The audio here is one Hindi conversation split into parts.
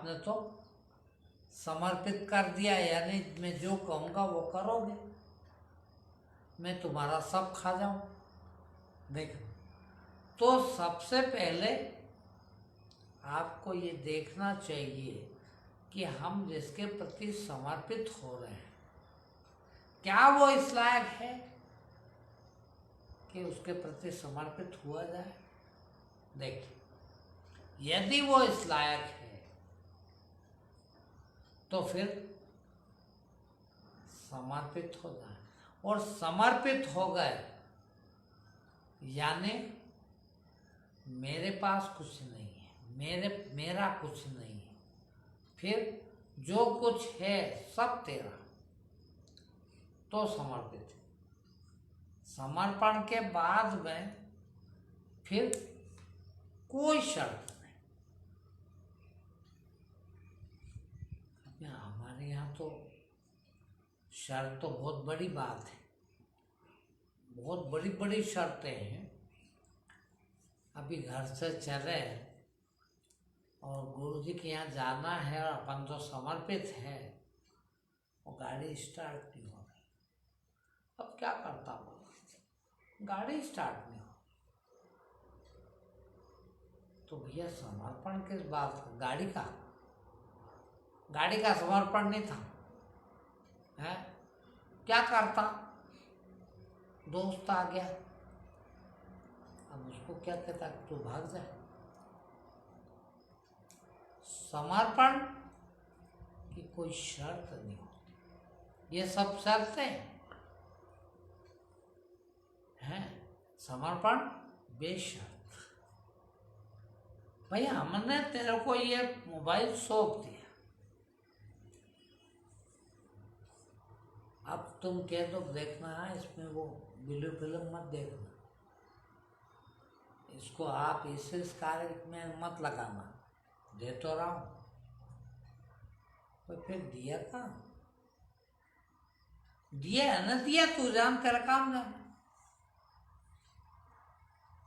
आपने तो समर्पित कर दिया, यानी मैं जो कहूँगा वो करोगे, मैं तुम्हारा सब खा जाऊँ। देख, तो सबसे पहले आपको ये देखना चाहिए कि हम जिसके प्रति समर्पित हो रहे हैं, क्या वो इस लायक है कि उसके प्रति समर्पित हुआ जाए। देखिए, यदि वो इस लायक है तो फिर समर्पित हो जाए, और समर्पित हो गए यानी मेरे पास कुछ नहीं है, मेरा कुछ नहीं है, फिर जो कुछ है सब तेरा, तो समर्पित है। समर्पण के बाद में फिर कोई शर्त नहीं। हमारे यहाँ तो शर्त तो बहुत बड़ी बात है, बहुत बड़ी बड़ी शर्तें हैं। अभी घर से चले और गुरु जी के यहाँ जाना है और अपन जो समर्पित है वो गाड़ी स्टार्ट नहीं हो रही। अब क्या करता हूँ, गाड़ी स्टार्ट नहीं हो, तो भैया समर्पण किस बात का, गाड़ी का समर्पण नहीं था है। क्या करता, दोस्त आ गया, अब उसको क्या कहता तू भाग जाए। समर्पण की कोई शर्त नहीं होती, ये सब शर्तें हैं। समर्पण बेशर्त। भाई हमने तेरे को ये मोबाइल सौंप दिया, अब तुम कह दो देखना है इसमें वो ब्लू फिल्म मत देखना, इसको आप इस कार्य में मत लगाना, दे तो रहा हूं, तो फिर दिया कहाँ, दिया है ना, दिया तू जान, तेरा काम जान।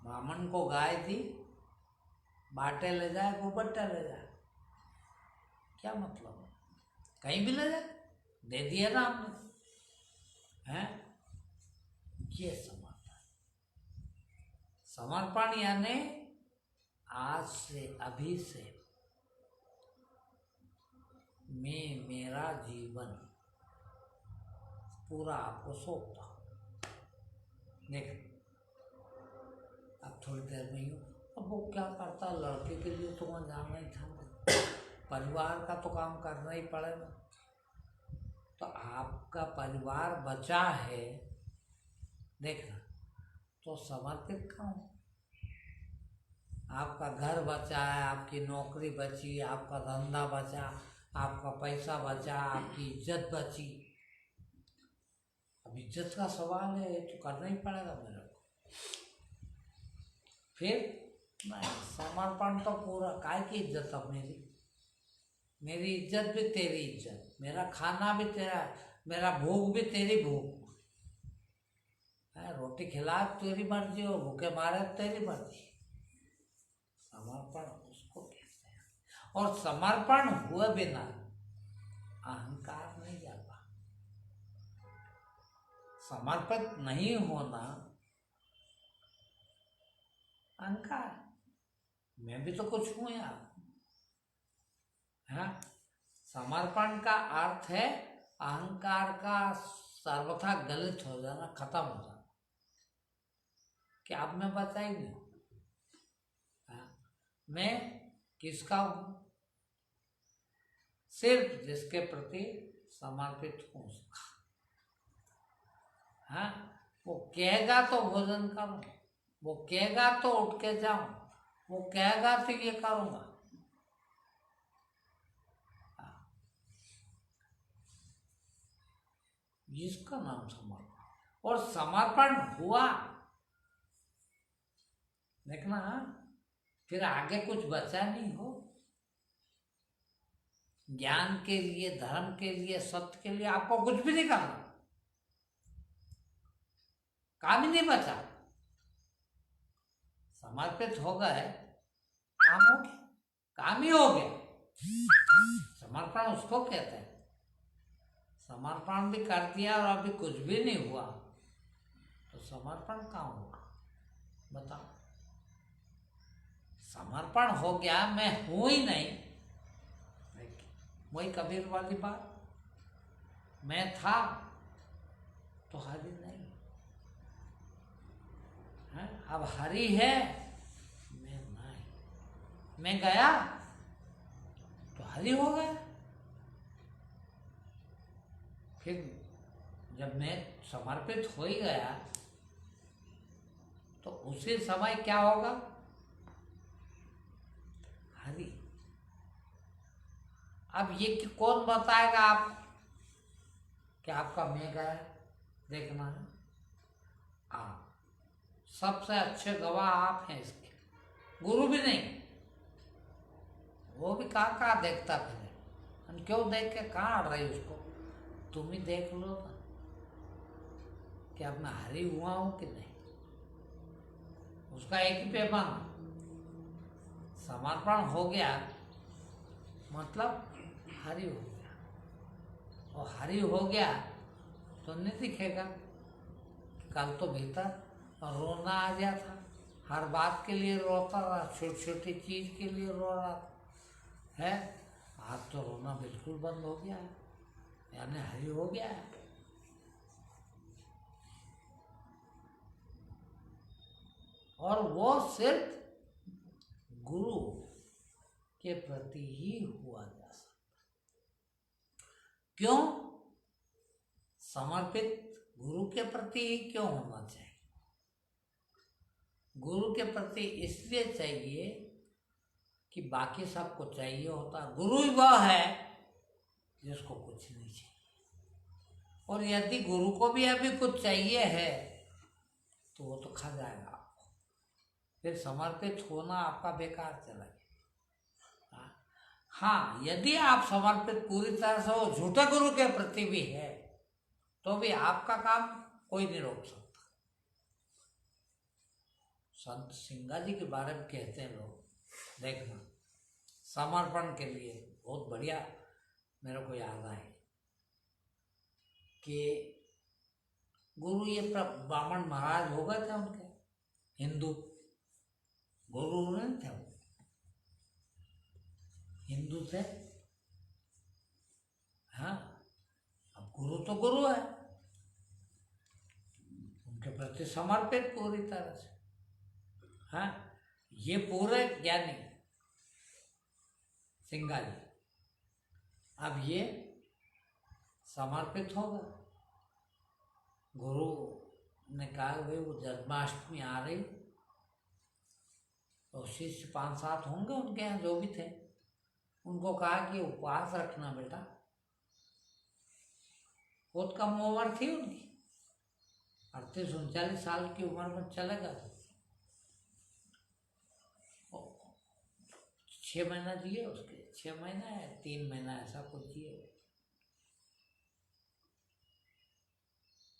ब्राह्मण को गाय दी, बाटे ले जाए, गोबट्टा ले जाए, क्या मतलब, कहीं भी ले जाए, दे दिया ना हमने, हैं। ये समर्पण, समर्पण यानी आज से, अभी से मैं मेरा जीवन पूरा आपको सौंपता हूँ। देख, अब थोड़ी देर में ही, अब वो क्या करता, लड़के के लिए तो वहाँ जाना ही था, परिवार का तो काम करना ही पड़ेगा। तो आपका परिवार बचा है, देखना, तो समर्पित करो। आपका घर बचा है, आपकी नौकरी बची, आपका धंधा बचा, आपका पैसा बचा, आपकी इज्जत बची। अब इज्जत का सवाल है, तो करना ही पड़ेगा मेरे को। फिर नहीं, समर्पण तो पूरा, काय की इज्जत, अब मेरी इज्जत भी तेरी इज्जत, मेरा खाना भी तेरा, मेरा भूख भी तेरी भूख है, रोटी खिला तेरी मर्जी हो, भूखे मारे तेरी मर्जी। समर्पण उसको कहते हैं। और समर्पण हुए बिना अहंकार नहीं जाता। समर्पित नहीं होना अहंकार, मैं भी तो कुछ हूं यार, है। समर्पण का अर्थ है अहंकार का सर्वथा गलित हो जाना, खत्म हो जाना, कि अब मैं बचा ही नहीं, मैं किसका हूं, सिर्फ जिसके प्रति समर्पित हूं उसका। हाँ, वो कहेगा तो भोजन करूं, वो कहेगा तो उठ के जाऊं, वो कहेगा तो ये करूंगा। जिसका नाम समर्पण, और समर्पण हुआ, देखना, फिर आगे कुछ बचा नहीं हो, ज्ञान के लिए, धर्म के लिए, सत्य के लिए आपको कुछ भी नहीं करना, काम ही नहीं बचा। समर्पित हो गए, काम हो गया, काम ही हो गया। समर्पण उसको कहते हैं। समर्पण भी कर दिया और अभी कुछ भी नहीं हुआ तो समर्पण कहाँ होगा बताओ। समर्पण हो गया, मैं हूं ही नहीं, वही कबीर वाली बात, मैं था तो हरि नहीं है, अब हरि है, मैं नहीं, मैं गया तो हरि हो गया। फिर जब मैं समर्पित हो ही गया तो उसी समय क्या होगा, हरि। अब ये कि कौन बताएगा आप कि आपका मैं गया, देखना है आप, सबसे अच्छे गवाह आप हैं इसके, गुरु भी नहीं, वो भी कहाँ देखता फिर, हम क्यों देख के कहाँ अड़ रही उसको, तुम ही देख लो ना कि अब मैं हरि हुआ हूं कि नहीं। उसका एक ही पैमाना, समर्पण हो गया मतलब हरि हो गया, और हरि हो गया तो नहीं दिखेगा। कल तो भीतर रोना आ गया था, हर बात के लिए रोता था, छोटी छोटी चीज के लिए रो रहा था है, आज तो रोना बिल्कुल बंद हो गया है, यानी हरि हो गया है। और वो सिर्फ गुरु के प्रति ही हुआ जा सकता। क्यों समर्पित गुरु के प्रति ही क्यों होना चाहिए? गुरु के प्रति इसलिए चाहिए कि बाकी सबको चाहिए होता, गुरु ही वह है जिसको कुछ नहीं चाहिए। और यदि गुरु को भी अभी कुछ चाहिए है तो वो तो खा जाएगा आपको, फिर समर्पित होना आपका बेकार चला गया। हाँ, यदि आप समर्पित पूरी तरह से हो, झूठे गुरु के प्रति भी है, तो भी आपका काम कोई नहीं रोक सकता। संत सिंगा जी के बारे में कहते हैं लोग, देखना समर्पण के लिए बहुत बढ़िया मेरे को याद आए कि गुरु ये ब्राह्मण महाराज हो गए थे उनके, हिंदू गुरु नहीं थे, वो हिंदू थे। हाँ, अब गुरु तो गुरु है, उनके प्रति समर्पित पूरी तरह से। हाँ, ये पूरे ज्ञानी सिंगा जी, अब ये समर्पित होगा। गुरु ने कहा भाई वो जन्माष्टमी आ रही, और शिष्य 5-7 होंगे उनके यहाँ जो भी थे, उनको कहा कि उपवास रखना बेटा। बहुत कम उम्र थी उनकी, 38-39 साल की उम्र में चले गए। 6 महीना जिए, उसके 6 महीना है 3 महीना ऐसा कुछ जिए,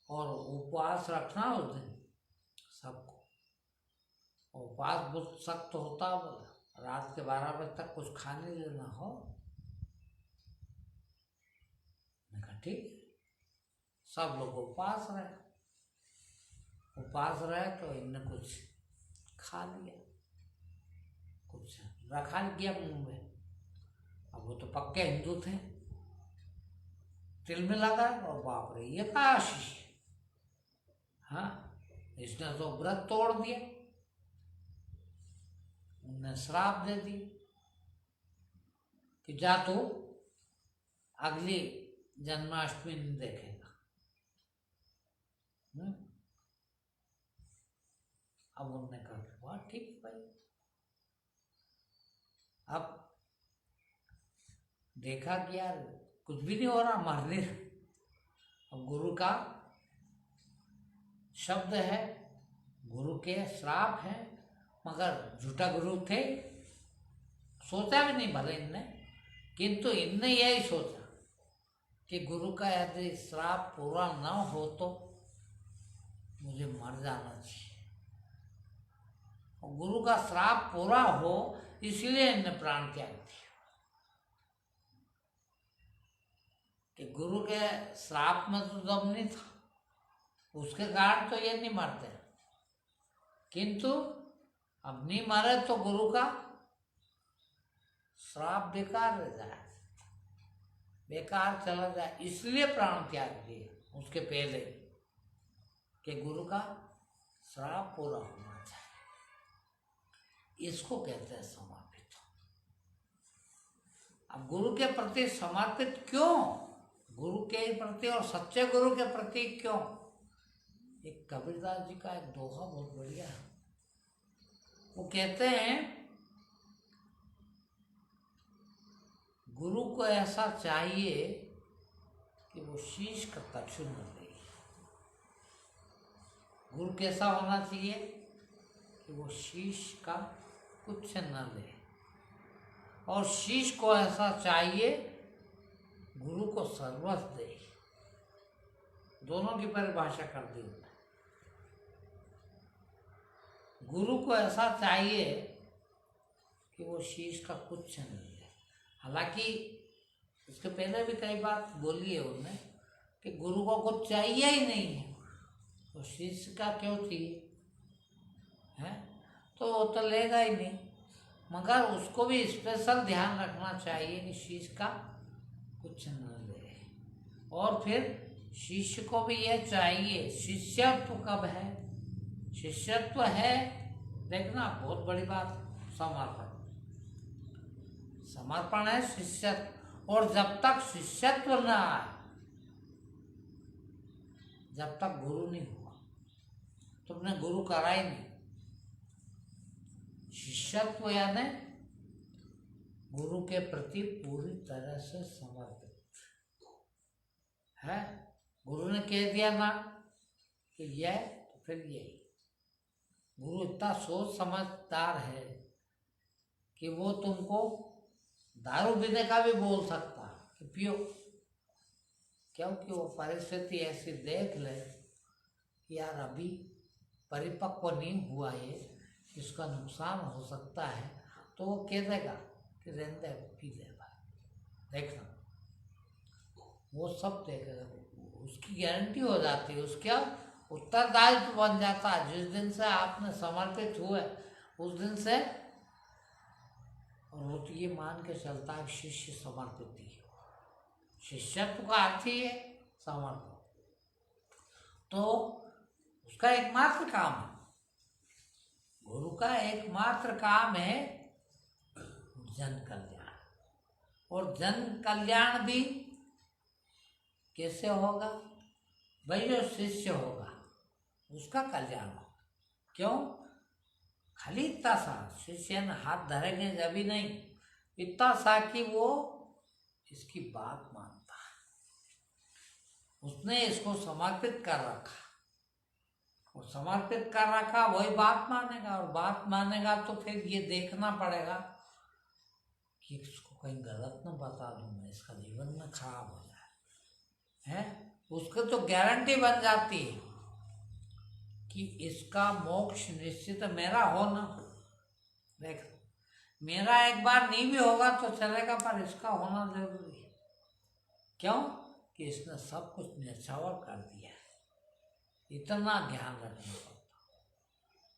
और उपवास रखना उस दिन सबको। उपवास बहुत सख्त होता, बोला रात के 12 बजे तक कुछ खाने लेना हो। मैं कहा ठीक, सब लोग उपवास रहे, तो इनने कुछ खा लिया, कुछ रखा गया मुंह में। अब वो तो पक्के हिंदू थे, तिल में लगा और बाप रे ये का आशीष, हाँ इसने तो व्रत तोड़ दिया, उन्हें श्राप दे दी कि जा तू अगली जन्माष्टमी नहीं देखेगा। अब उन्होंने कहा वाह ठीक है भाई। अब देखा कि यार कुछ भी नहीं हो रहा, मरने। अब गुरु का शब्द है, गुरु के श्राप है, मगर झूठा गुरु थे, सोचा भी नहीं भले इनने, किंतु इनने यही सोचा कि गुरु का यदि श्राप पूरा न हो तो मुझे मर जाना चाहिए, और गुरु का श्राप पूरा हो इसलिए इनने प्राण त्याग दिया। कि गुरु के श्राप में तो दम नहीं था, उसके कारण तो ये नहीं मरते, किंतु अब नहीं मरे तो गुरु का श्राप बेकार रह जाए, बेकार चला जाए, इसलिए प्राण त्याग दिए उसके पहले कि गुरु का श्राप पूरा होना चाहिए। इसको कहते हैं समर्पित। अब गुरु के प्रति समर्पित क्यों, गुरु के प्रति और सच्चे गुरु के प्रति क्यों? एक कबीरदास जी का एक दोहा बहुत बढ़िया है। वो कहते हैं गुरु को ऐसा चाहिए कि वो शीश का कछु न ले। गुरु कैसा होना चाहिए कि वो शीश का कुछ न ले, और शीश को ऐसा चाहिए गुरु को सर्वस्व दे। दोनों की परिभाषा कर दी उन्होंने। गुरु को ऐसा चाहिए कि वो शीश का कुछ नहीं ले। हालांकि इसके पहले भी कई बात बोली है उन्होंने कि गुरु को कुछ चाहिए ही नहीं है, तो शीश का क्यों चाहिए है, तो वो तो लेगा ही नहीं। मगर उसको भी स्पेशल ध्यान रखना चाहिए कि शीश का कुछ न ले। और फिर शिष्य को भी ये चाहिए, शिष्यत्व कब है, शिष्यत्व है, देखना बहुत बड़ी बात, समर्पण। समर्पण है शिष्यत्व। और जब तक शिष्यत्व न आए, जब तक गुरु नहीं हुआ, तुमने गुरु करा ही नहीं। शिष्यत्व यानी गुरु के प्रति पूरी तरह से समर्पित है। गुरु ने कह दिया ना कि यह, तो फिर यही। गुरु इतना सोच समझदार है कि वो तुमको दारू पीने का भी बोल सकता है कि पियो, क्योंकि वो परिस्थिति ऐसी देख ले कि यार अभी परिपक्व नहीं हुआ ये, इसका नुकसान हो सकता है, तो वो कह देगा कि रहने दे, पी ले भाई। देखना वो सब देखेगा, उसकी गारंटी हो जाती है, उसका उत्तरदायित्व बन जाता है। जिस दिन से आपने समर्पित हुए उस दिन से, और वो तो ये मान के चलता है शिष्य समर्पित ही। शिष्यत्व का अर्थ ही है समर्पण। तो उसका एकमात्र काम है, गुरु का एकमात्र काम है जन कल्याण। और जन कल्याण भी कैसे होगा भाई? जो शिष्य होगा उसका कल्याण होगा। क्यों? खाली इतना सा शिष्य ने हाथ धरेंगे जब भी नहीं, इतना सा कि वो इसकी बात मानता है, उसने इसको समर्पित कर रखा, और समर्पित कर रखा वही बात मानेगा। और बात मानेगा तो फिर ये देखना पड़ेगा कि इसको कहीं गलत न बता दूं मैं, इसका जीवन में खराब हो जाए है। उसको तो गारंटी बन जाती है कि इसका मोक्ष निश्चित मेरा होना। देख, मेरा एक बार नहीं भी होगा तो चलेगा, पर इसका होना जरूरी है। क्यों? कि इसने सब कुछ न्यौछावर कर दिया है, इतना ध्यान रखना पड़ता।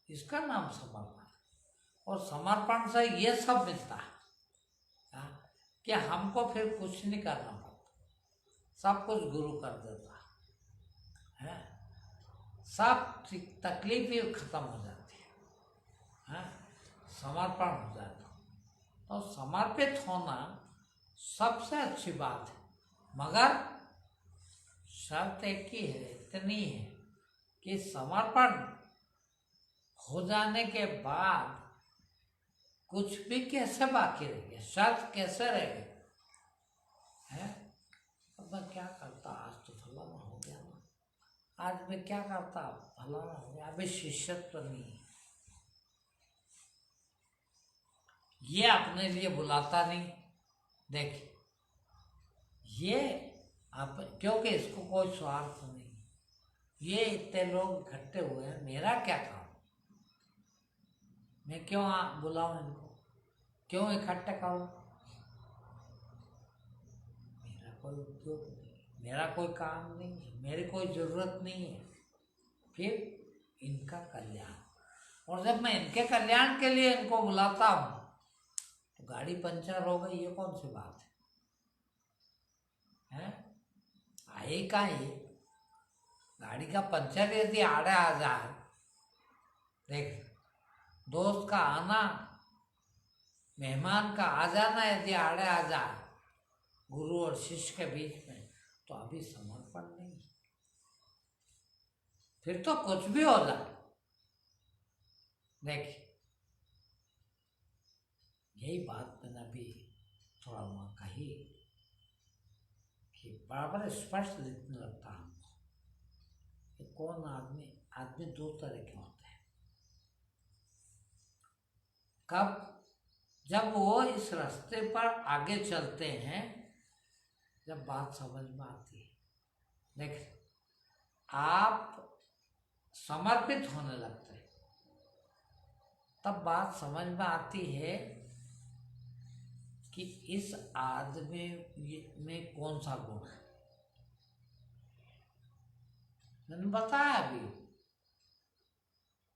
इसका नाम समर्पण। और समर्पण से ये सब मिलता है कि हमको फिर कुछ नहीं करना पड़ता, सब कुछ गुरु कर देता है। सब तकलीफ ही खत्म हो जाती है, समर्पण हो जाता। तो समर्पित होना सबसे अच्छी बात है, मगर शर्त एक ही है, इतनी है कि समर्पण हो जाने के बाद कुछ भी कैसे बाकी रह गया, शर्त कैसे रह गई है। अब मैं क्या करता, आज तो फलाना हो गया ना, आज मैं क्या करता, फलाना हो गया, अभी शिष्यत्व नहीं है। ये अपने लिए बुलाता नहीं। देखिए, ये आप, क्योंकि इसको कोई स्वार्थ नहीं, ये इतने लोग इकट्ठे हुए हैं, मेरा क्या काम, मैं क्यों बुलाऊं इनको, क्यों इकट्ठे करूं, मेरा कोई उद्योग नहीं, मेरा कोई काम नहीं है, मेरी कोई ज़रूरत नहीं है, फिर इनका कल्याण। और जब मैं इनके कल्याण के लिए इनको बुलाता हूँ तो गाड़ी पंचर हो गई, ये कौन सी बात है? आए का ये गाड़ी का पंचर यदि आड़े आ जाए, देख दोस्त का आना, मेहमान का आ जाना यदि आड़े आ जाए गुरु और शिष्य के बीच में, तो अभी समर्पण नहीं, फिर तो कुछ भी हो जाए। देखिए यही बात मैंने अभी थोड़ा वहाँ कही कि बराबर स्पष्ट दिखने लगता है हमको कि कौन आदमी दो तरह के होते हैं। कब? जब वो इस रास्ते पर आगे चलते हैं, जब बात समझ में आती है। देख आप समर्पित होने लगते हैं, तब बात समझ में आती है कि इस आदमी में कौन सा गुण है। मैंने बताया अभी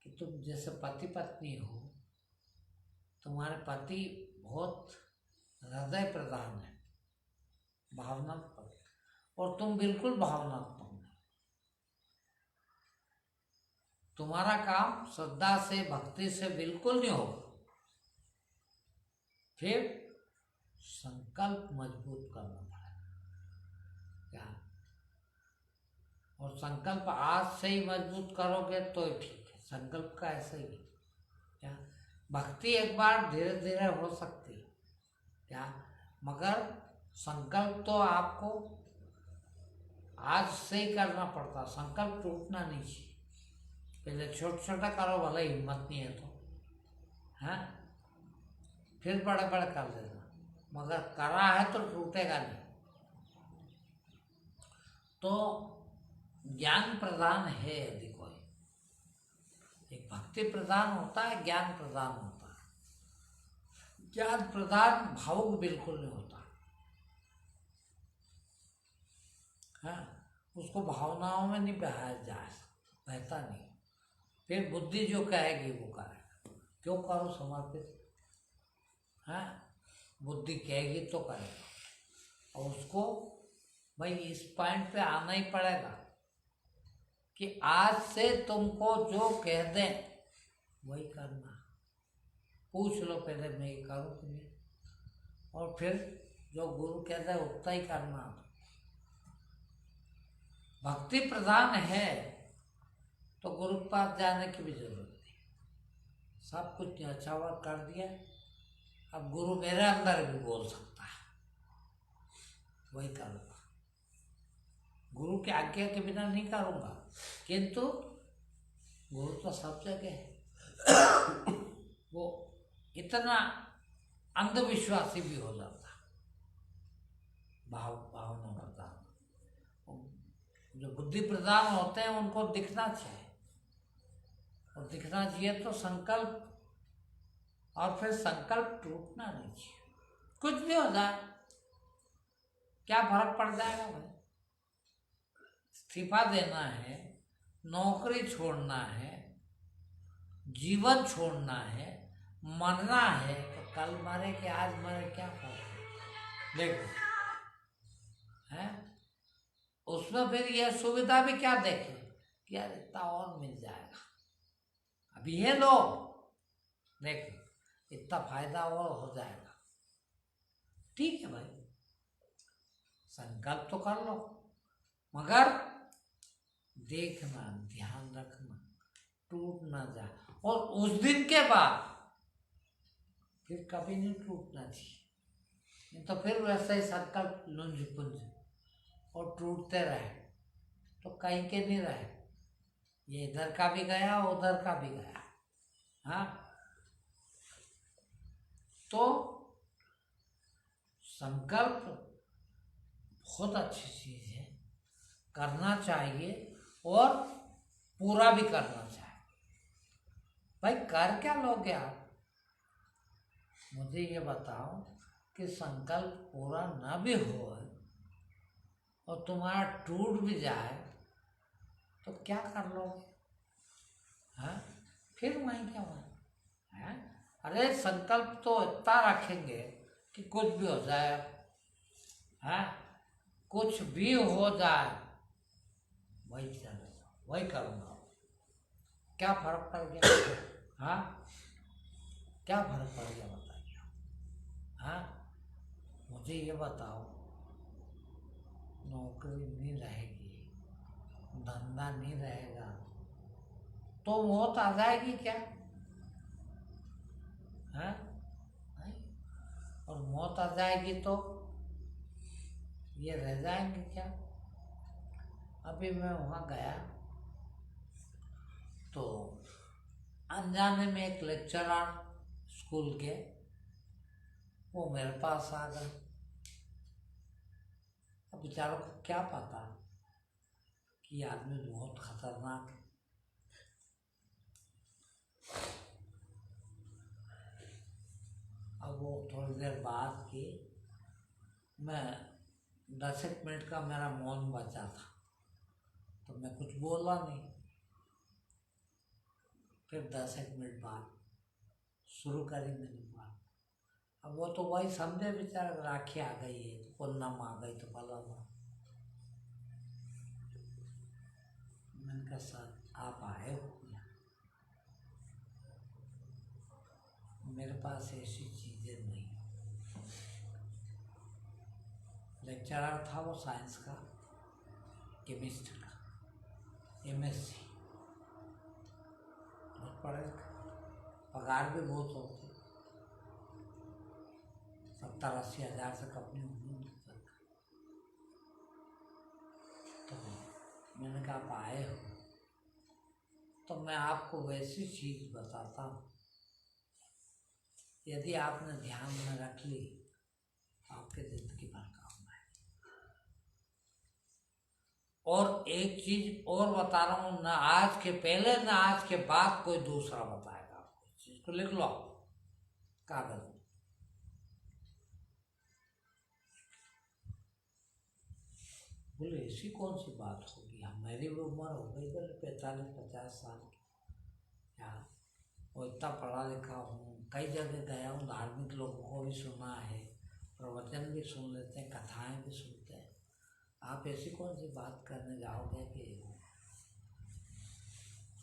कि तुम जैसे पति पत्नी हो, तुम्हारे पति बहुत हृदय प्रधान है, भावनात्मक, और तुम बिल्कुल भावनात्मक नहीं। तुम्हारा काम श्रद्धा से भक्ति से बिल्कुल नहीं होगा। फिर संकल्प मजबूत करना पड़ेगा क्या? और संकल्प आज से ही मजबूत करोगे तो ठीक है, संकल्प का ऐसे ही क्या? भक्ति एक बार धीरे धीरे हो सकती है क्या, मगर संकल्प तो आपको आज से ही करना पड़ता। संकल्प टूटना नहीं चाहिए। पहले छोटा छोटा करो, भले हिम्मत नहीं है तो, हैं, फिर बड़े बड़े कर देना, मगर करा है तो टूटेगा नहीं। तो ज्ञान प्रदान है यदि कोई, एक भक्ति प्रदान होता है, ज्ञान प्रदान होता है। ज्ञान प्रदान भावुक बिल्कुल नहीं होता है, उसको भावनाओं में नहीं बहाया जा सकता, बहता नहीं। फिर बुद्धि जो कहेगी वो करेगा। क्यों करो समर्पित है? बुद्धि कहेगी तो करेगा, और उसको भाई इस पॉइंट पे आना ही पड़ेगा कि आज से तुमको जो कह दें वही करना। पूछ लो पहले मैं ये करूँ कि नहीं, और फिर जो गुरु कहता है उतना ही करना। भक्ति प्रधान है तो गुरु के पास जाने की भी जरूरत नहीं, सब कुछ न्यौछावर कर दिया। अब गुरु मेरे अंदर भी बोल सकता है, वही करूँगा। गुरु की आज्ञा के बिना नहीं करूँगा, किंतु गुरु तो सब जगह है। वो इतना अंधविश्वासी भी हो जाता, भावना प्रधान। जो बुद्धि प्रधान होते हैं उनको दिखना चाहिए, और दिखना चाहिए तो संकल्प, और फिर संकल्प टूटना नहीं चाहिए। कुछ भी हो जाए क्या फर्क पड़ जाएगा भाई? इस्तीफा देना है, नौकरी छोड़ना है, जीवन छोड़ना है, मरना है, तो कल मरे कि आज मरे क्या फर्क है? देखो है, उसमें फिर यह सुविधा भी क्या देखे कि यार इतना और मिल जाएगा, अभी ये लो, देखो इतना फायदा और हो जाएगा। ठीक है भाई, संकल्प तो कर लो, मगर देखना, ध्यान रखना, टूट ना जाए। और उस दिन के बाद फिर कभी नहीं टूटना चाहिए, नहीं तो फिर वैसा ही संकल्प लुंज पुंज और टूटते रहे तो कहीं के नहीं रहे। ये इधर का भी गया, उधर का भी गया। हाँ, तो संकल्प बहुत अच्छी चीज है, करना चाहिए और पूरा भी करना चाहिए। भाई कर क्या लोगे आप? मुझे ये बताओ कि संकल्प पूरा ना भी हो और तुम्हारा टूट भी जाए तो क्या कर लोगे? हाँ, फिर वहीं क्या हुआ है? अरे संकल्प तो इतना रखेंगे कि कुछ भी हो जाए, हाँ, कुछ भी हो जाए वही चलेगा, वही करूँगा, क्या फर्क पड़ गया? हाँ, क्या फर्क पड़ गया बताइए? हाँ, मुझे ये बताओ, नौकरी नहीं रहेगी, धंधा नहीं रहेगा तो मौत आ जाएगी क्या? हाँ, नहीं। और मौत आ जाएगी तो ये रह जाएंगे क्या? अभी मैं वहाँ गया तो अनजाने में एक लेक्चरर स्कूल के, वो मेरे पास आ गए। अब बेचारों को क्या पता कि ये आदमी बहुत खतरनाक है। अब वो थोड़ी देर बाद की, मैं 10 मिनट का मेरा मौन बचा था तो मैं कुछ बोला नहीं। फिर 10 मिनट बाद शुरू करी मैंने बात। अब वो तो वही समझे बेचारा, राखी आ गई है तो पूर्णम आ गई तो भला हुआ। मैंने कहा सर आप आए हो यहाँ, मेरे पास ऐसी चीज़ें नहीं। लेक्चरर था वो साइंस का, केमिस्ट्री का, MSc, बहुत पढ़े लिखे, पगार भी बहुत होती, 70-80 हज़ार से कम नहीं होगी। तो मैंने कहा आप आए हो तो मैं आपको वैसी चीज़ बताता हूँ, यदि आपने ध्यान में रख ली आपके जिंदगी भर काम आएगी। और एक चीज और बता रहा हूँ, ना आज के पहले ना आज के बाद कोई दूसरा बताएगा आपको। इस चीज को लिख लो कागज में। बोले ऐसी कौन सी बात होगी, हमारी भी उम्र हो गई, बोले 45-50 साल की यार, और इतना पढ़ा लिखा हूँ, कई जगह गया हूँ, धार्मिक लोगों को भी सुना है, प्रवचन भी सुन लेते हैं, कथाएं भी सुनते हैं, आप ऐसी कौन सी बात करने जाओगे कि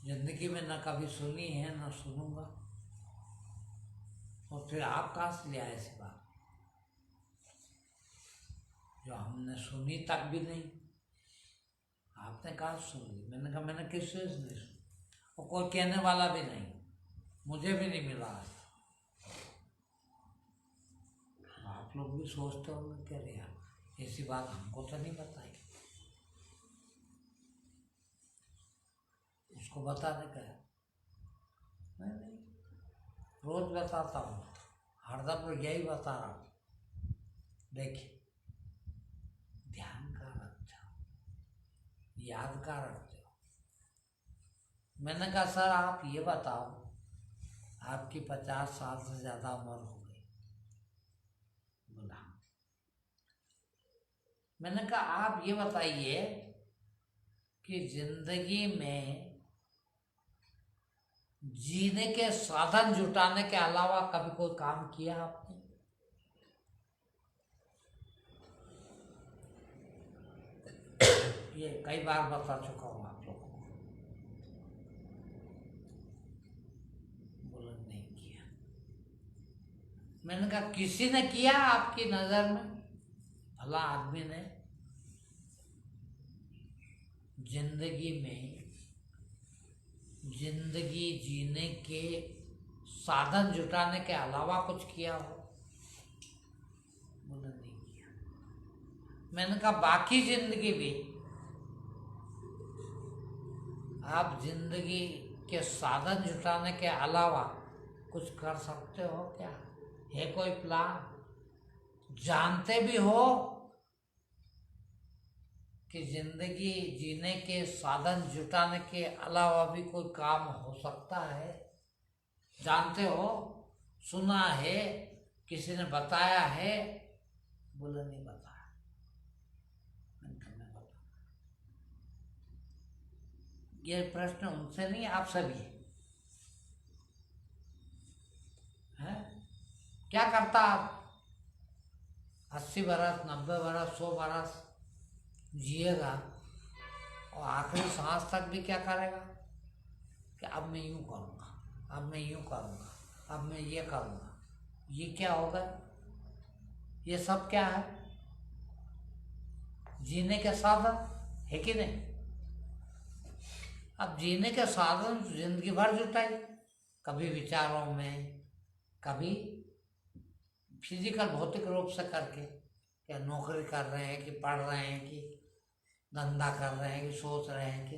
जिंदगी में ना कभी सुनी है ना सुनूंगा। और फिर आप कहाँ से ले आए ऐसी बात जो हमने सुनी तक भी नहीं? आपने कहाँ सुन ली? मैंने कहा मैंने किसी से नहीं सुनी, और कोई कहने वाला भी नहीं, मुझे भी नहीं मिला है। आप लोग भी सोचते होंगे क्या रे यार ऐसी बात हमको तो नहीं बताई। उसको बताने का नहीं, रोज बताता हूँ, हरदम यही बता रहा हूँ। देखिए ध्यान का रखते हो, याद का रखते हो। मैंने कहा सर आप ये बताओ, आपकी 50 साल से ज़्यादा उम्र हो गई। बोला मैंने कहा आप ये बताइए कि जिंदगी में जीने के साधन जुटाने के अलावा कभी कोई काम किया आपने? ये कई बार बता चुका हूं आप लोगों को। बोला नहीं किया। मैंने कहा किसी ने किया आपकी नजर में? भला आदमी ने जिंदगी में जिंदगी जीने के साधन जुटाने के अलावा कुछ किया हो? बोला नहीं किया। मैंने कहा बाकी जिंदगी भी आप जिंदगी के साधन जुटाने के अलावा कुछ कर सकते हो क्या? है कोई प्लान? जानते भी हो कि जिंदगी जीने के साधन जुटाने के अलावा भी कोई काम हो सकता है? जानते हो, सुना है, किसी ने बताया है? बोले नहीं बताया। ये प्रश्न उनसे नहीं, आप सभी है। क्या करता आप 80 बरस, 90 बरस, 100 बरस जिएगा और आखिरी सांस तक भी क्या करेगा कि अब मैं यूं करूँगा, अब मैं यूं करूँगा, अब मैं ये करूँगा। ये क्या होगा? ये सब क्या है? जीने के साधन है कि नहीं? अब जीने के साधन जिंदगी भर जुटाई, कभी विचारों में, कभी फिजिकल भौतिक रूप से करके, क्या नौकरी कर रहे हैं कि पढ़ रहे हैं कि धंधा कर रहे हैं कि सोच रहे हैं कि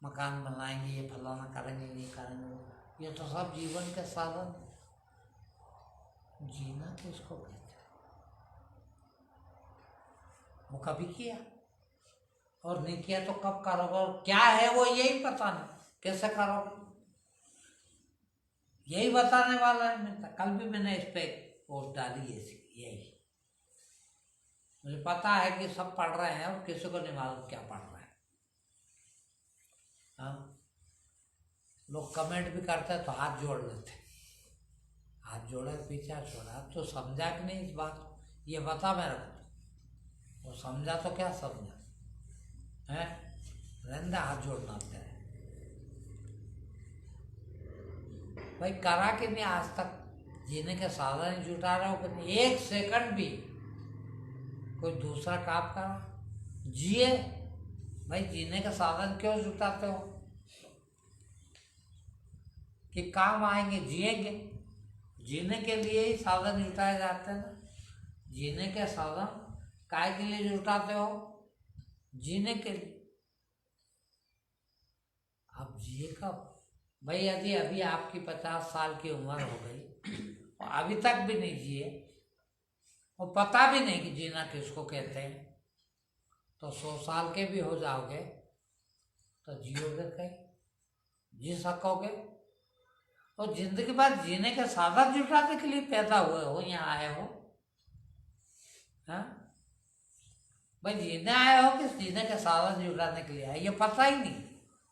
मकान बनाएंगे, ये फलाना करेंगे, ये करेंगे। ये तो सब जीवन के साधन। जीना किसको कहते हैं? वो कभी किया और नहीं किया तो कब करोगे, और क्या है वो यही पता नहीं, कैसे करोगे यही बताने वाला है। मैं कल भी मैंने इस पे पोस्ट डाली है, यही। मुझे पता है कि सब पढ़ रहे हैं और किसी को नहीं मालूम क्या पढ़ रहे हैं। हाँ, लोग कमेंट भी करते हैं तो हाथ जोड़ लेते, हाथ जोड़ा पीछा छोड़ा। तो समझा कि नहीं इस बात, ये बता मेरे को। वो समझा तो क्या समझा है? रहने हाथ जोड़ना तेरे भाई। करा कि नहीं आज तक? जीने के साधन जुटा रहे हो कि नहीं? एक सेकंड भी कोई दूसरा काम करा जिए भाई। जीने के साधन क्यों जुटाते हो कि काम आएंगे, जिएंगे। जीने के लिए ही साधन जुटाए जाते हैं ना। जीने के साधन काय के लिए जुटाते हो? जीने के लिए। आप जिए कब भाई? यदि अभी आपकी 50 साल की उम्र हो गई और अभी तक भी नहीं जिए और पता भी नहीं कि जीना किसको कहते हैं, तो 100 साल के भी हो जाओगे तो जियोगे कहीं? जी सकोगे? और जिंदगी भर जीने के साधन जुटाने के लिए पैदा हुए हो, यहाँ आए हो। हाँ भाई, जीने आए हो कि जीने के साधन जुटाने के लिए आए, ये पता ही नहीं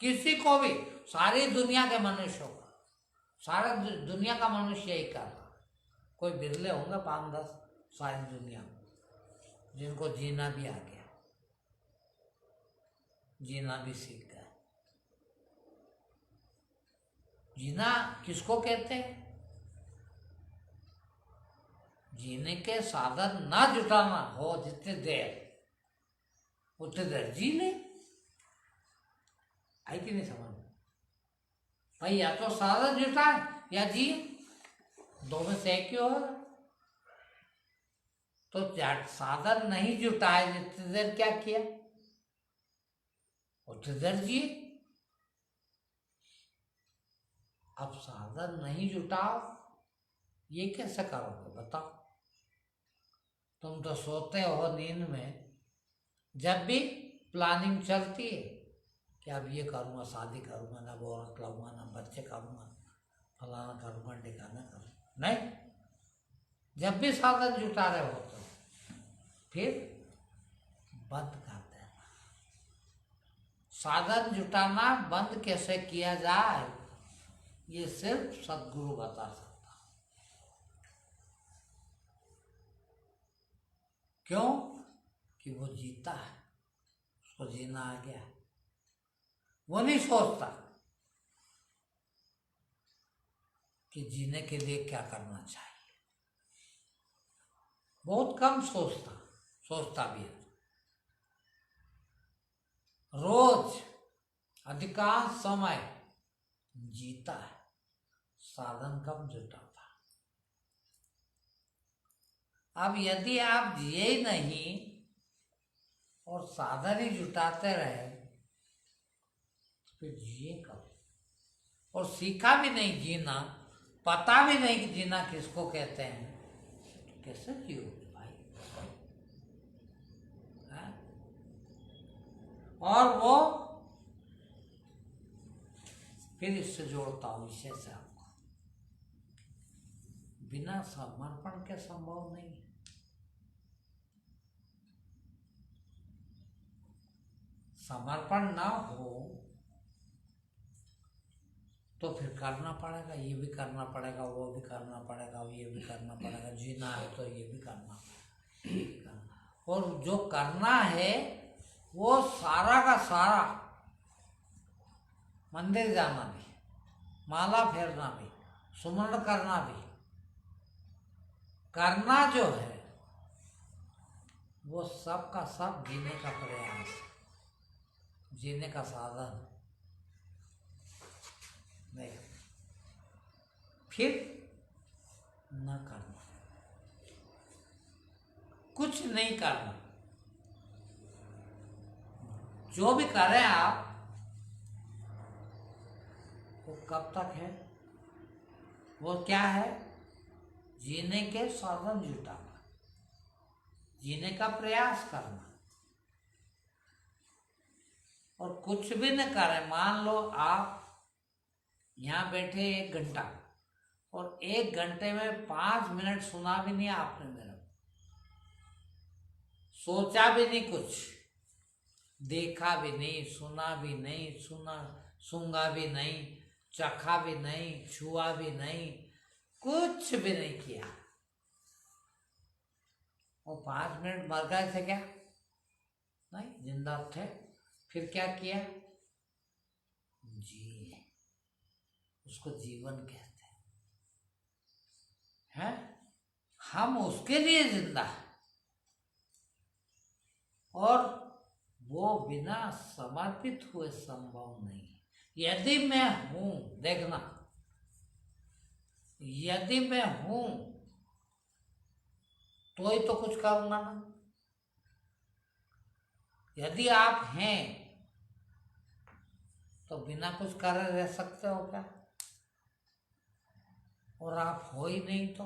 किसी को भी। सारी दुनिया के मनुष्यों का, सारा दुनिया का मनुष्य यही कर रहा। कोई बिरले होंगे 5-10 सारी दुनिया में जिनको जीना भी आ गया, जीना भी सीख गए। जीना किसको कहते हैं? जीने के साधन ना जुटाना हो जितनी देर, उतनी देर जी ले। आई कि नहीं समझ भाई? या तो साधन जुटाए या जी, दो में से एक ही होगा। तो साधन नहीं जुटाए जितनी देर क्या किया, उतनी देर जिए। अब साधन नहीं जुटाओ, ये कैसे करोगे बताओ? तुम तो सोते हो नींद में, जब भी प्लानिंग चलती है कि अब ये करूँगा, शादी करूँगा, ना औरत लाऊंगा, ना बच्चे करूँगा, फलाना करूँगा, ठिकाना करूँगा। नहीं, जब भी साधन जुटा रहे हो तो फिर बंद कर देना। साधन जुटाना बंद कैसे किया जाए, ये सिर्फ सदगुरु बता सकता। क्यों? कि वो जीता है, उसको जीना आ गया। वो नहीं सोचता कि जीने के लिए क्या करना चाहिए। बहुत कम सोचता भी है। रोज अधिकांश समय जीता है, साधन कम जुटाता। अब यदि आप जिए ही नहीं और साधन ही जुटाते रहे तो फिर जिए कब? और सीखा भी नहीं जीना, पता भी नहीं कि जीना किसको कहते हैं, तो कैसे जियोगे भाई? है? और वो फिर इससे जोड़ता हूँ, विषय से आपको, बिना समर्पण के संभव नहीं है। समर्पण ना हो तो फिर करना पड़ेगा, ये भी करना पड़ेगा, वो भी करना पड़ेगा, ये भी करना पड़ेगा। जीना है तो ये भी करना पड़ेगा। और जो करना है वो सारा का सारा, मंदिर जाना भी, माला फेरना भी, सुमरण करना भी, करना जो है वो सब का सब जीने का प्रयास, जीने का साधन नहीं। फिर न करना, कुछ नहीं करना। जो भी करें आप, वो कब तक है? वो क्या है? जीने के साधन जुटाना, जीने का प्रयास करना। और कुछ भी न करें, मान लो आप यहाँ बैठे 1 घंटा और 1 घंटे में 5 मिनट सुना भी नहीं आपने मेरा, सोचा भी नहीं कुछ, देखा भी नहीं, सुना भी नहीं, सूंघा भी नहीं, चखा भी नहीं, छुआ भी नहीं, कुछ भी नहीं किया। वो 5 मिनट मर गए थे क्या? नहीं, जिंदा थे। फिर क्या किया? जी, उसको जीवन कहते हैं। हम उसके लिए जिंदा है और वो बिना समर्पित हुए संभव नहीं है। यदि मैं हूं, देखना, यदि मैं हूं तो ही तो कुछ करूंगा ना। यदि आप हैं तो बिना कुछ करे रह सकते हो क्या? और आप हो ही नहीं तो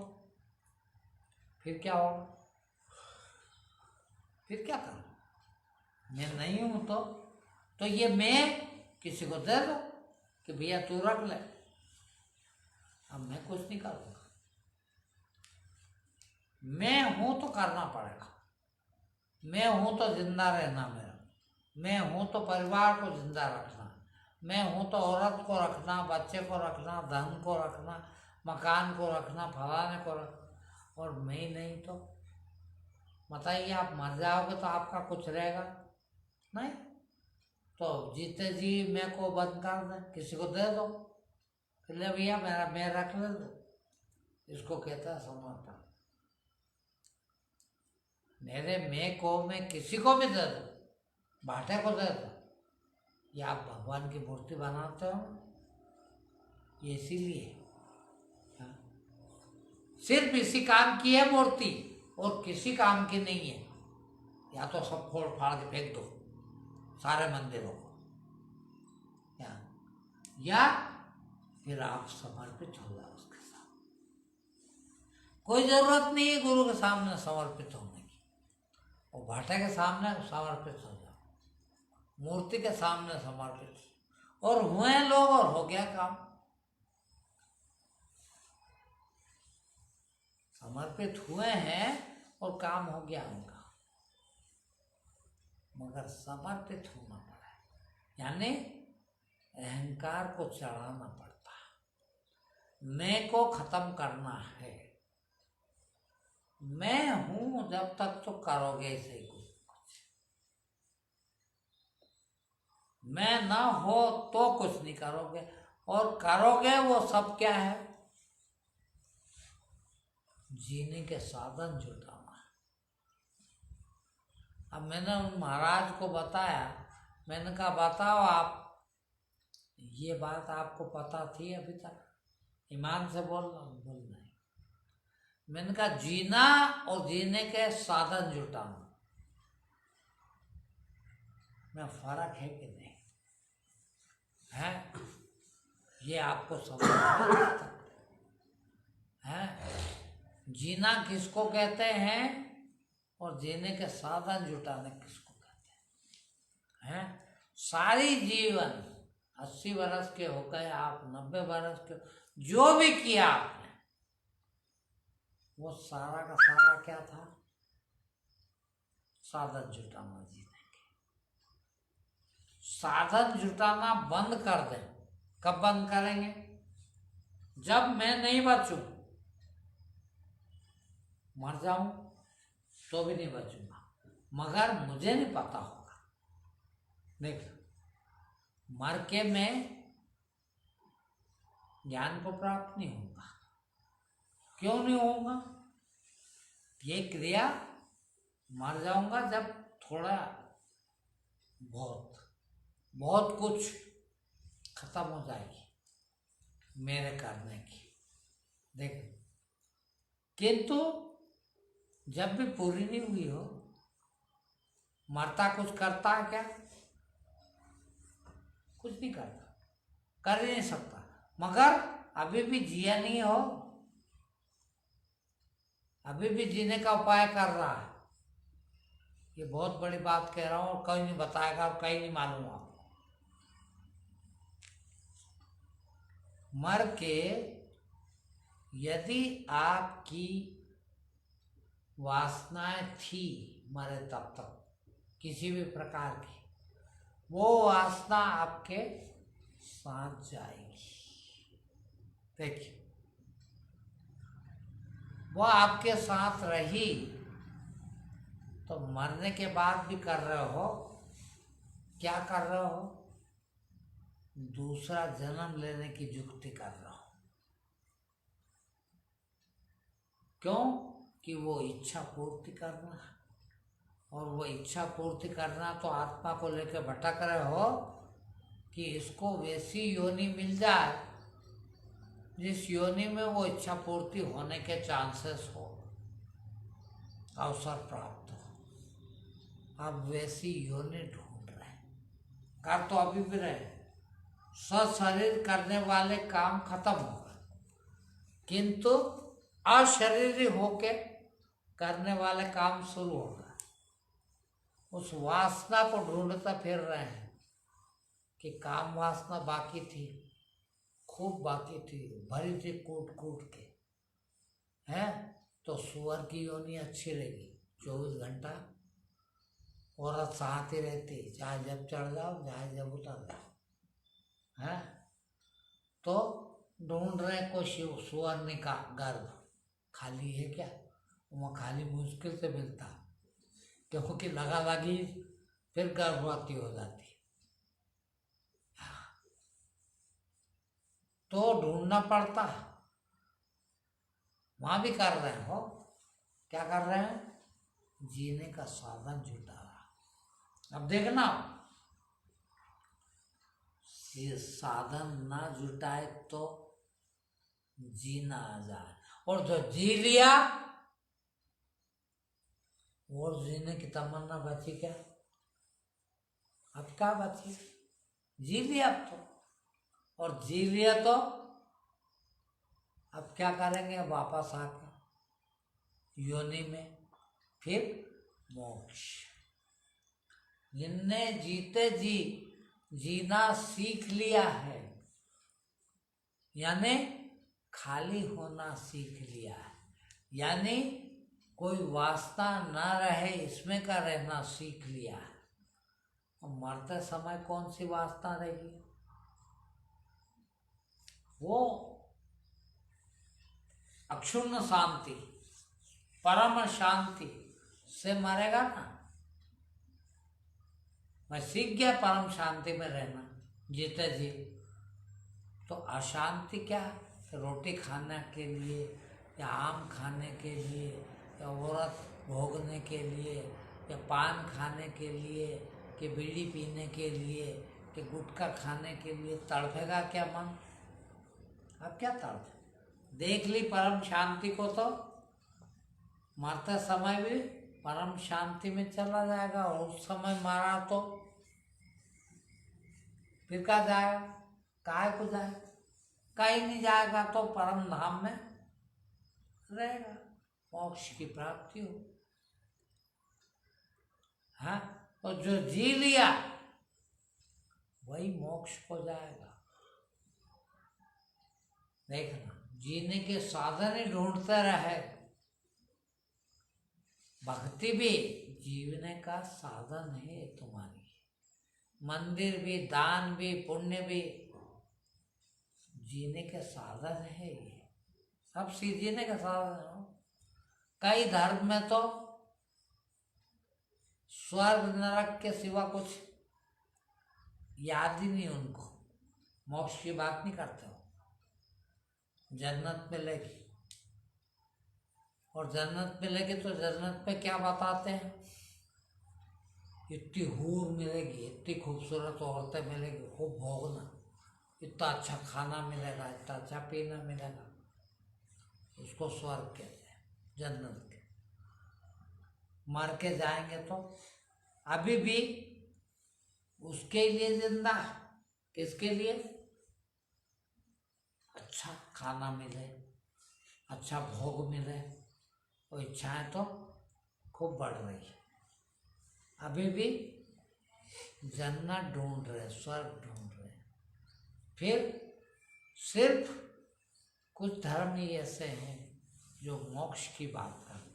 फिर क्या होगा? फिर क्या करूं? मैं नहीं हूं तो ये मैं किसी को दे दो कि भैया तू रख ले। अब मैं कुछ नहीं करूंगा। मैं हूं तो करना पड़ेगा। मैं हूं तो जिंदा रहना मेरा। मैं हूं तो परिवार को जिंदा रखना। मैं हूं तो औरत को रखना, बच्चे को रखना, धन को रखना, मकान को रखना, फलाने को रखना। और मैं नहीं तो बताइए, आप मर जाओगे तो आपका कुछ रहेगा नहीं। तो जीते जी मैं को बंद कर दे, किसी को दे दो, ले भैया मेरा मैं रख ले दो। इसको कहता है समर्पण। मेरे मैं को मैं किसी को भी दे दो, भाटे को दे दो। ये आप भगवान की मूर्ति बनाते हो, ये इसीलिए सिर्फ इसी काम की है मूर्ति और किसी काम की नहीं है। या तो सब फोड़ फाड़ के फेंक दो सारे मंदिरों को, या फिर आप समर्पित हो जाओ उसके साथ। कोई जरूरत नहीं है गुरु के सामने समर्पित होने की। और भाटे के सामने समर्पित हो जाओ, मूर्ति के सामने समर्पित, और हुए लोग और हो गया काम। समर्पित हुए हैं और काम हो गया उनका। मगर समर्पित होना पड़ा है, यानी अहंकार को चढ़ाना पड़ता है। मैं को खत्म करना है। मैं हूं जब तक तो करोगे इसे कुछ। मैं ना हो तो कुछ नहीं करोगे, और करोगे वो सब क्या है? जीने के साधन जुटाना है। अब मैंने उन महाराज को बताया, मैंने कहा बताओ आप, ये बात आपको पता थी अभी तक? ईमान से बोल नहीं। मैंने कहा जीना और जीने के साधन जुटाना में फर्क है कि नहीं है? ये आपको समझ है? जीना किसको कहते हैं और जीने के साधन जुटाने किसको कहते हैं? सारी जीवन 80 वर्ष के हो गए आप, 90 वर्ष के, जो भी किया आपने वो सारा का सारा क्या था? साधन जुटाना जीने के। साधन जुटाना बंद कर दें। कब बंद करेंगे? जब मैं नहीं बचूं, मर जाऊं तो भी नहीं बचूंगा, मगर मुझे नहीं पता होगा। देख, मर के मैं ज्ञान को प्राप्त नहीं होगा। क्यों नहीं होगा? ये क्रिया मर जाऊंगा जब थोड़ा बहुत कुछ खत्म हो जाएगी मेरे करने की। देख, किंतु जब भी पूरी नहीं हुई हो, मरता कुछ करता है क्या? कुछ नहीं करता, कर ही नहीं सकता। मगर अभी भी जिया नहीं हो, अभी भी जीने का उपाय कर रहा है। ये बहुत बड़ी बात कह रहा हूं, और कहीं नहीं बताएगा और कहीं नहीं मालूम आपको। मर के यदि आपकी वासनाएं थी मरे तब तक किसी भी प्रकार की, वो वासना आपके साथ जाएगी। देखिए, वो आपके साथ रही तो मरने के बाद भी कर रहे हो, क्या कर रहे हो? दूसरा जन्म लेने की जुक्ति कर रहे हो। क्यों? कि वो इच्छा पूर्ति करना है, और वो इच्छा पूर्ति करना तो आत्मा को लेकर भटक रहे हो कि इसको वैसी योनि मिल जाए जिस योनि में वो इच्छा पूर्ति होने के चांसेस हो, अवसर प्राप्त हो। अब वैसी योनि ढूंढ रहे हैं। कर तो अभी भी रहे, सशरीर करने वाले काम खत्म हो गए, किंतु अशरीरी होके करने वाले काम शुरू हो गए। उस वासना को ढूंढता फिर रहे हैं कि काम वासना बाकी थी, खूब बाकी थी, भरी थी कूट कूट के, है तो सुअर की योनि अच्छी रहेगी। 24 घंटा औरत साथ ही रहती, चाहे जब चढ़ जाओ चाहे जब उतर जाओ, है तो ढूंढ रहे कोई सुअरनी का गर्भ खाली है क्या? वहाँ खाली मुश्किल से मिलता, क्योंकि लगा लगी फिर गर्भवती हो जाती। तो ढूंढना पड़ता है। वहां भी कर रहे हो, क्या कर रहे हैं? जीने का साधन जुटा रहा। अब देखना, ये साधन ना जुटाए तो जीना आ जाए, और जो जी लिया और जीने की तमन्ना बची क्या? अब क्या बची? जी लिया अब तो, और जी लिया तो अब क्या करेंगे? वापस आके योनि में फिर मोक्ष। जिनने जीते जी जीना सीख लिया है, यानी खाली होना सीख लिया है, यानी कोई वासना ना रहे इसमें का रहना सीख लिया है, और मरते समय कौन सी वासना रहेगी? वो अक्षुण्ण शांति, परम शांति से मरेगा ना। मैं सीख गया परम शांति में रहना जीते जी, तो अशांति क्या? रोटी खाने के लिए, या आम खाने के लिए, या औरत भोगने के लिए, या पान खाने के लिए, कि बीड़ी पीने के लिए, कि गुटखा खाने के लिए तड़पेगा क्या मन? अब क्या तड़पे? देख ली परम शांति को तो मरते समय भी परम शांति में चला जाएगा, और उस समय मारा तो फिर क्या जाएगा? काय को जाएगा? कहीं नहीं जाएगा, तो परम धाम में रहेगा, मोक्ष की प्राप्ति हो। हाँ, और जो जी लिया वही मोक्ष को जाएगा। देखना, जीने के साधन ही ढूंढते रहे। भक्ति भी जीवने का साधन है तुम्हारी, मंदिर भी, दान भी, पुण्य भी जीने के साधन है। ये सब जीने के साधन है। कई धर्म में तो स्वर्ग नरक के सिवा कुछ याद ही नहीं उनको, मोक्ष की बात नहीं करते हो। जन्नत मिलेगी, और जन्नत मिलेगी तो जन्नत पे क्या बताते हैं? इतनी हूर मिलेगी, इतनी खूबसूरत औरतें मिलेगी, खूब भोगना, इतना अच्छा खाना मिलेगा, इतना अच्छा पीना मिलेगा। उसको स्वर्ग कहते हैं, जन्नत के। मर के जाएंगे तो अभी भी उसके लिए जिंदा। किसके लिए? अच्छा खाना मिले, अच्छा भोग मिले, और इच्छाएं तो खूब बढ़ रही है। अभी भी जन्नत ढूंढ रहे, स्वर्ग ढूंढ रहे। फिर सिर्फ कुछ धर्म ही ऐसे हैं जो मोक्ष की बात करते हैं।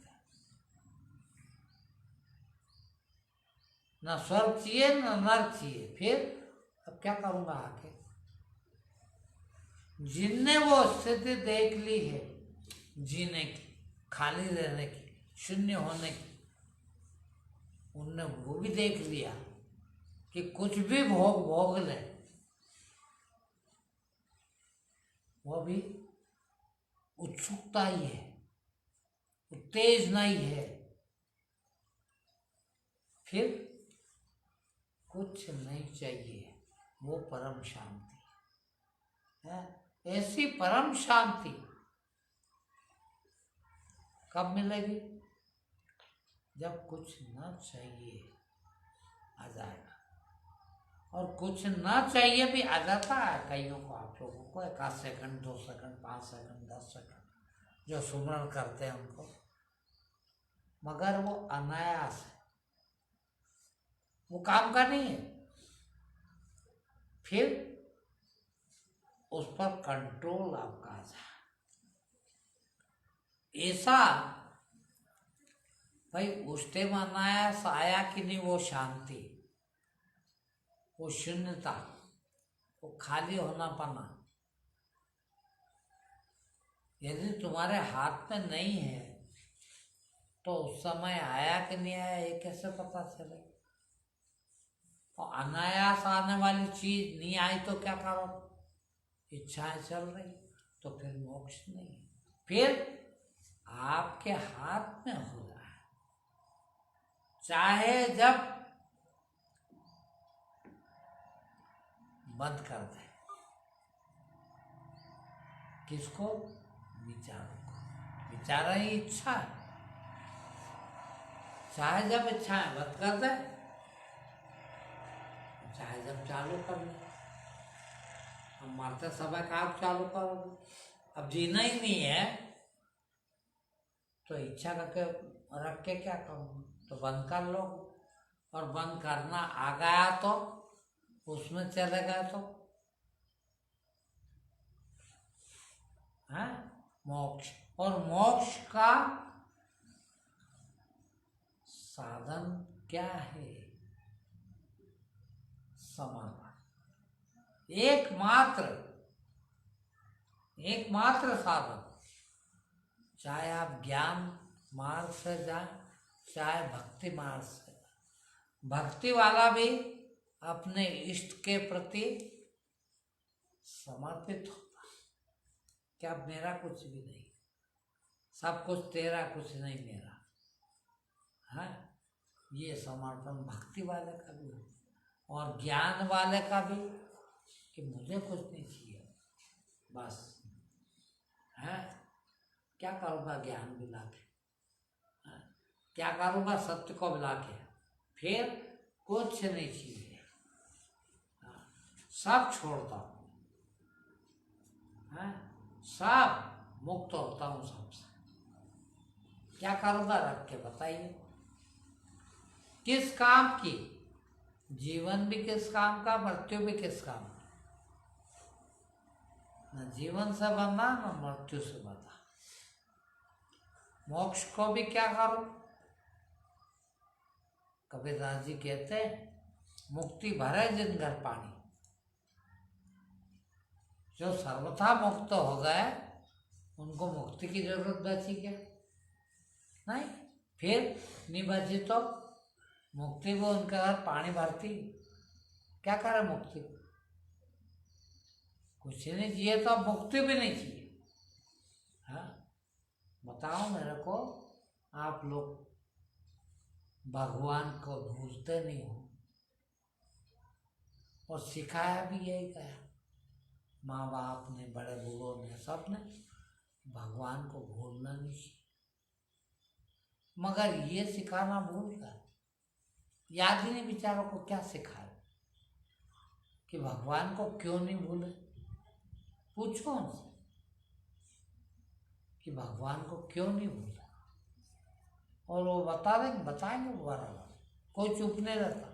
ना स्वर्ग चाहिए ना नरक चाहिए। फिर अब क्या करूँगा आके? जिनने वो स्थिति देख ली है जीने की, खाली रहने की, शून्य होने की, उनने वो भी देख लिया कि कुछ भी भोग भोग ले, वो भी उत्सुकता ही है, उत्तेजना ही है। फिर कुछ नहीं चाहिए, वो परम शांति है। ऐसी परम शांति कब मिलेगी? जब कुछ न चाहिए आ जाएगा। और कुछ ना चाहिए भी आ जाता है कईयों को, आप लोगों को 1 सेकंड, 2 सेकंड, 5 सेकंड, 10 सेकंड जो सुमरण करते हैं उनको, मगर वो अनायास है, वो काम का नहीं है। फिर उस पर कंट्रोल आपका आ जाए। ऐसा भाई उस टाइम अनायास आया कि नहीं, वो शांति, वो शून्यता, वो खाली होना पाना, यदि तुम्हारे हाथ में नहीं है तो उस समय आया कि नहीं आया ये कैसे पता चले? और अनायास आने वाली चीज नहीं आई तो क्या करो? इच्छाएं चल रही तो फिर मोक्ष नहीं। फिर आपके हाथ में हो रहा है, चाहे जब बंद कर दे। किसको? विचारों को। विचार ही इच्छा है, चाहे जब इच्छाएं बंद कर दे, चाहे जब चालू कर ले। हम मरते समय का आप चालू करोगे? अब जीना ही नहीं है तो इच्छा करके रख के क्या करूँगा? तो बंद कर लो। और बंद करना आ गया तो उसमें चले गए तो है मोक्ष। और मोक्ष का साधन क्या है? समर्पण। एकमात्र साधन। चाहे आप ज्ञान मार्ग से जाए, चाहे भक्ति मार्ग से। भक्ति वाला भी अपने इष्ट के प्रति समर्पित होता है। क्या मेरा कुछ भी नहीं, सब कुछ तेरा, कुछ नहीं मेरा है। ये समर्पण भक्ति वाले का भी हो, और ज्ञान वाले का भी, कि मुझे कुछ नहीं चाहिए बस है। क्या करूँगा ज्ञान मिला के? क्या करूँगा सत्य को मिला के? फिर कुछ नहीं चाहिए, सब छोड़ता हूँ, सब मुक्त होता हूँ सबसे। क्या करूँगा रख के? बताइए किस काम की? जीवन भी किस काम का, मृत्यु भी किस काम की? न जीवन से बंधा न मृत्यु से बंधा। मोक्ष को भी क्या करो? कबीरदास जी कहते हैं मुक्ति भरे जिन घर पानी। जो सर्वथा मुक्त हो गए उनको मुक्ति की जरूरत बची क्या? नहीं। फिर नहीं बची तो मुक्ति वो उनके घर पानी भरती, क्या करे मुक्ति? कुछ नहीं चाहिए तो अब मुक्ति भी नहीं चाहिए। हाँ, बताओ मेरे को, आप लोग भगवान को भूलते नहीं हो, और सिखाया भी यही गया माँ बाप ने, बड़े बूढ़ों ने, सब ने, भगवान को भूलना नहीं चाहिए। मगर ये सिखाना भूल गए, याद ही नहीं बेचारों को क्या सिखाए कि भगवान को क्यों नहीं भूले। पूछो उनसे कि भगवान को क्यों नहीं भूला, और वो बता देंगे, बताएंगे बराबर। कोई चुप नहीं रहता,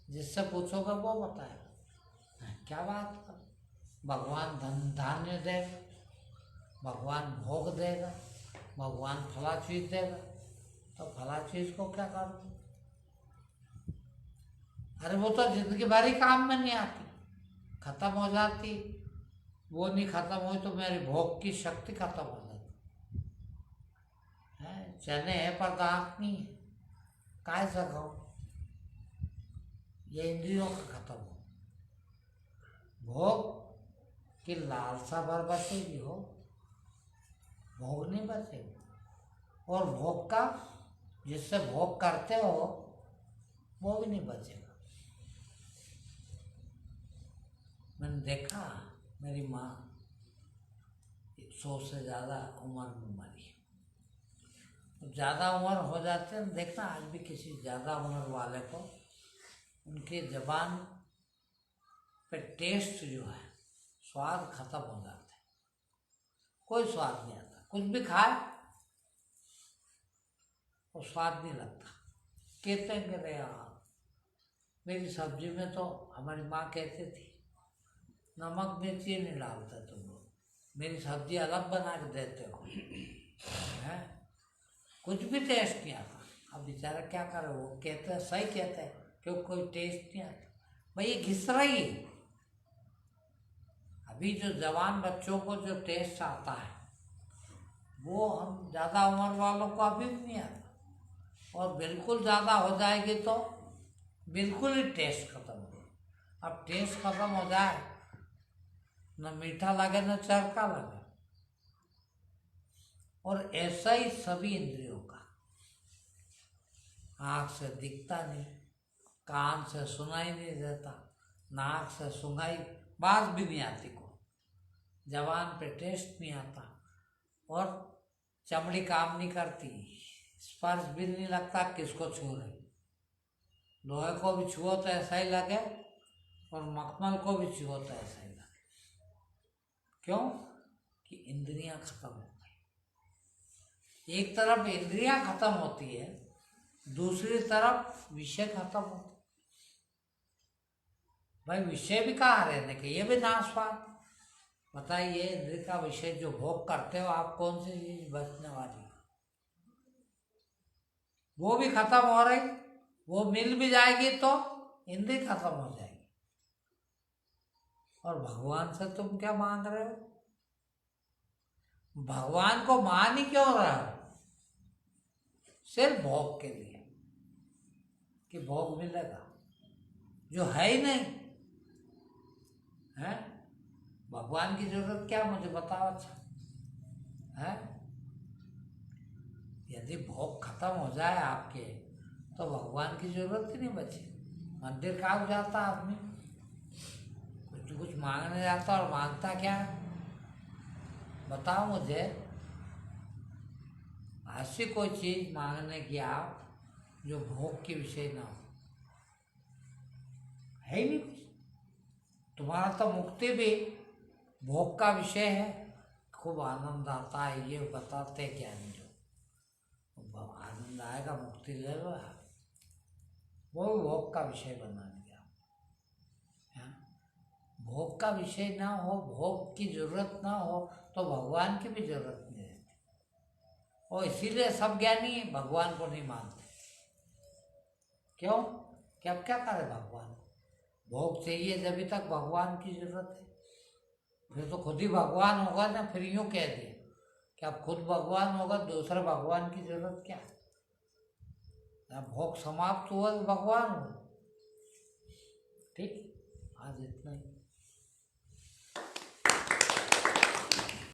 जिससे पूछोगे वो बताएगा। क्या बात कर, भगवान धन धान्य देगा, भगवान भोग देगा, भगवान फला चीज देगा, तो फला चीज को क्या करो? अरे वो तो जिंदगी भर ही काम में नहीं आती, खत्म हो जाती। वो नहीं खत्म हुई तो मेरी भोग की शक्ति खत्म हो जाती है। चने है पर दांत नहीं है, काय सको? ये इंद्रियों का खत्म हो, भोग की लालसा भर बचेगी हो, भोग नहीं बचेगा। और भोग का, जिससे भोग करते हो, वो भी नहीं बचेगा। मैंने देखा मेरी माँ 100 से ज़्यादा उम्र में मरी। ज़्यादा उम्र हो जाते हैं, देखना आज भी किसी ज़्यादा उम्र वाले को उनकी ज़बान पे टेस्ट जो है, स्वाद खत्म हो जाता है, कोई स्वाद नहीं आता। कुछ भी खाए वो स्वाद नहीं लगता। कहते हैं कि रे यार, मेरी सब्जी में तो हमारी माँ कहती थी नमक मिर्ची नहीं डालते तुम लोग, मेरी सब्जी अलग बना के देते हो, हैं? कुछ भी टेस्ट नहीं आता। अब बेचारा क्या करे, वो कहते हैं, सही कहते हैं, क्योंकि कोई टेस्ट नहीं आता। भाई ये घिस रही है। अभी जो जवान बच्चों को जो टेस्ट आता है, वो हम ज़्यादा उम्र वालों को अभी भी नहीं आता। और बिल्कुल ज़्यादा हो जाएगी तो बिल्कुल ही टेस्ट खत्म हो। अब टेस्ट खत्म हो जाए, न मीठा लगे न चरका लगे। और ऐसा ही सभी इंद्रियों का, आँख से दिखता नहीं, कान से सुनाई नहीं देता, नाक से सूंघाई बात भी नहीं आती को, जबान पे टेस्ट नहीं आता, और चमड़ी काम नहीं करती, स्पर्श भी नहीं लगता किसको छू रही। लोहे को भी छुओ तो ऐसा ही लगे, और मखमल को भी छुओ तो ऐसा ही लगे। क्यों? कि इंद्रियां खत्म हो गई। एक तरफ इंद्रियां खत्म होती है, दूसरी तरफ विषय खत्म होता। भाई विषय भी कहाँ रहने के, ये भी नाशवान। बताइए, इंद्रिय का विषय जो भोग करते हो आप, कौन सी चीज बचने वाली? वो भी खत्म हो रही, वो मिल भी जाएगी तो इंद्रिय खत्म हो जाएगी। और भगवान से तुम क्या मांग रहे हो? भगवान को मान ही क्यों रहे हो? सिर्फ भोग के लिए, कि भोग मिलेगा, जो है ही नहीं है। भगवान की जरूरत क्या, मुझे बताओ। अच्छा है, यदि भोग खत्म हो जाए आपके, तो भगवान की जरूरत ही नहीं बची। मंदिर कहाँ जाता आदमी, कुछ मांगने जाता, और मांगता क्या? बताओ मुझे, ऐसी कोई चीज मांगने की आप जो भोग के विषय ना हो, है ही नहीं कुछ। तुम्हारा तो मुक्ति भी भोग का विषय है। खूब आनंद आता है, ये बताते क्या नहीं, जो आनंद आएगा मुक्ति ले लो यार, वो भोग का विषय बना दिया। भोग का विषय ना हो, भोग की जरूरत ना हो, तो भगवान की भी जरूरत नहीं रहती। और इसीलिए सब ज्ञानी भगवान को नहीं मानते। क्यों? कि अब क्या करे भगवान, भोग चाहिए जब तक भगवान की जरूरत है, फिर तो खुद ही भगवान होगा ना। फिर यूँ कह दिया कि अब खुद भगवान होगा, दूसरा भगवान की जरूरत क्या है। जब भोग समाप्त हुआ तो भगवान हुआ। ठीक, आज इतना ही।